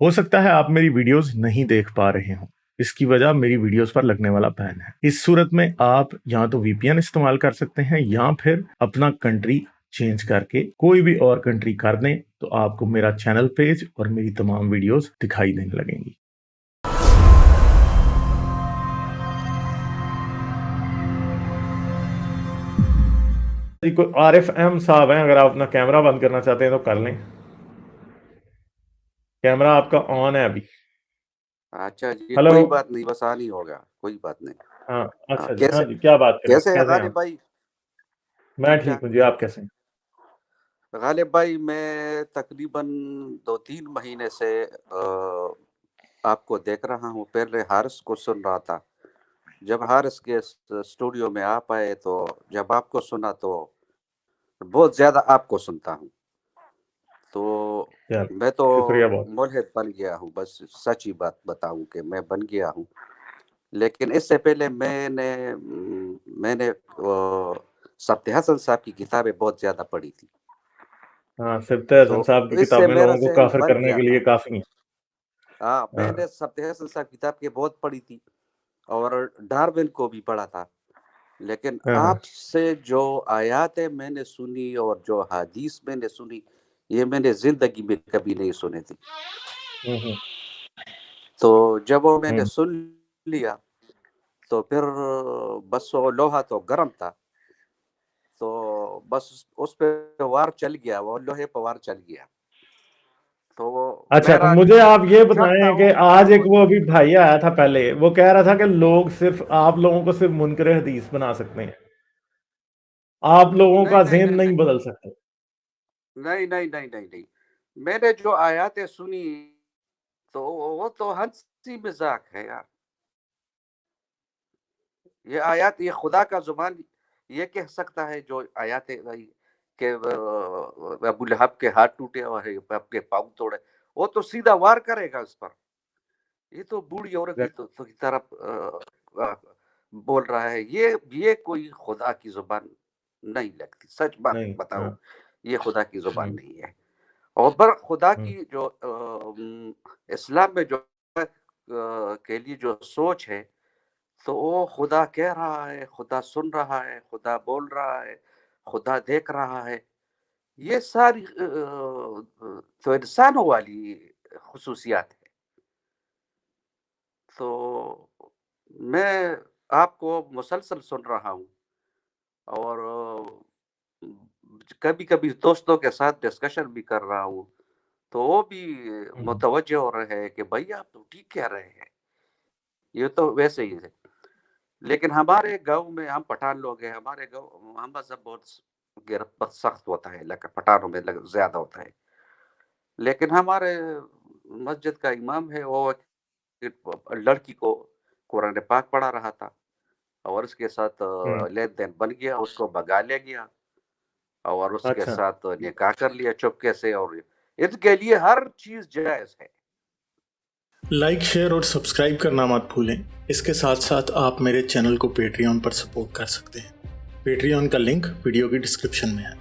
ہو سکتا ہے آپ میری ویڈیوز نہیں دیکھ پا رہے ہوں، اس کی وجہ میری ویڈیوز پر لگنے والا بین ہے۔ اس صورت میں آپ یا تو وی پی این استعمال کر سکتے ہیں یا پھر اپنا کنٹری چینج کر کے کوئی بھی اور کنٹری کر دیں تو آپ کو میرا چینل پیج اور میری تمام ویڈیوز دکھائی دینے لگیں گی۔ کوئی عارف احمد صاحب ہیں، اگر آپ اپنا کیمرہ بند کرنا چاہتے ہیں تو کر لیں، کیمرہ آپ کا آن ہے ابھی۔ اچھا جی، ہلو، کوئی بات نہیں، بس آن ہی ہوگا، کوئی بات نہیں۔ ہاں اچھا جی، ہاں کیسے جی، کیا بات کریں، کیسے ہیں کیسے ہیں غالب آپ؟ بھائی؟ میں ٹھیک ٹھیک ٹھاک ہوں جی، آپ کیسے ہیں؟ غالب بھائی، میں تقریباً 2-3 مہینے سے آپ کو دیکھ رہا ہوں۔ پہلے حارث کو سن رہا تھا، جب حارث کے اسٹوڈیو میں آپ آئے تو جب آپ کو سنا تو بہت زیادہ آپ کو سنتا ہوں، تو میں تو شکریہ بہت۔ ملحد بن گیا ہوں، بس سچ ہی بات بتاؤں کہ میں بن گیا ہوں۔ لیکن اس سے پہلے میں نے سبت حسن صاحب کی کتابیں بہت زیادہ پڑھی تھی، ہاں، سبت حسن تو صاحب کی اس سے کتابیں میرا لوگوں کو ذہن کافر بن کرنے گیا کے تھا۔ لیے کافی ہیں۔ ہاں، میں ہاں نے سبت حسن صاحب کتاب کے بہت پڑھی تھی اور ڈارون کو بھی پڑھا تھا، لیکن ہاں آپ سے جو آیاتیں میں نے سنی اور جو حدیث میں نے سنی، یہ میں نے زندگی میں کبھی نہیں سنے تھی۔ ہوں، تو جب وہ میں نے ہوں، سن لیا تو پھر بس وہ لوہا تو گرم تھا، تو بس اس پہ وار چل گیا، وہ لوہے پہ وار چل گیا۔ تو اچھا میرا مجھے آپ یہ شک تھا بتائیں وہ کہ کتاب آج ایک وہ ہوگی۔ ابھی بھائی آیا تھا پہلے، وہ کہہ رہا تھا کہ لوگ صرف آپ لوگوں کو صرف منکر حدیث بنا سکتے ہیں، آپ لوگوں کا نہیں نہیں ذہن نہیں نہیں نہیں بدل سکتے۔ نہیں نہیں نہیں نہیں نہیں، میں نے جو آیاتیں سنی تو وہ تو ہنسی مذاق ہے یار۔ یہ آیات، یہ خدا کا زبان یہ کہہ سکتا ہے جو آیاتیں کہ ابو لہب کے ہاتھ ٹوٹے اور اب کے پاؤں توڑے، وہ تو سیدھا وار کرے گا اس پر۔ یہ تو بوڑھی عورت کی طرف بول رہا ہے، یہ کوئی خدا کی زبان نہیں لگتی، سچ بات نہیں، بتاؤ، ہاں، یہ خدا کی زبان ہوں، نہیں ہے۔ اور پر خدا ہوں، کی جو اسلام میں جو کے لیے جو سوچ ہے، تو وہ خدا کہہ رہا ہے، خدا سن رہا ہے، خدا بول رہا ہے، خدا دیکھ رہا ہے، یہ ساری تو انسانوں والی خصوصیات ہے۔ تو میں آپ کو مسلسل سن رہا ہوں، اور کبھی کبھی دوستوں کے ساتھ ڈسکشن بھی کر رہا ہوں، تو وہ بھی ہوں، متوجہ ہو رہے ہیں کہ بھائی آپ تو ٹھیک کہہ رہے ہیں، یہ تو ویسے ہی ہے۔ لیکن ہمارے گاؤں میں، ہم پٹھان لوگ ہیں، ہمارے گاؤں ہم مذہب بہت سخت ہوتا ہے، پٹھانوں میں زیادہ ہوتا ہے۔ لیکن ہمارے مسجد کا امام ہے، وہ لڑکی کو قرآن پاک پڑھا رہا تھا، اور اس کے ساتھ ہوں، لین دین بن گیا، اس کو بگا لے گیا اور اس کے اچھا، ساتھ نکاح کر لیا چپکے سے، اور اس کے لیے ہر چیز جائز ہے۔ لائک، شیئر اور سبسکرائب کرنا مت بھولیں۔ اس کے ساتھ ساتھ آپ میرے چینل کو پیٹریون پر سپورٹ کر سکتے ہیں۔ پیٹریون کا لنک ویڈیو کی ڈسکرپشن میں ہے۔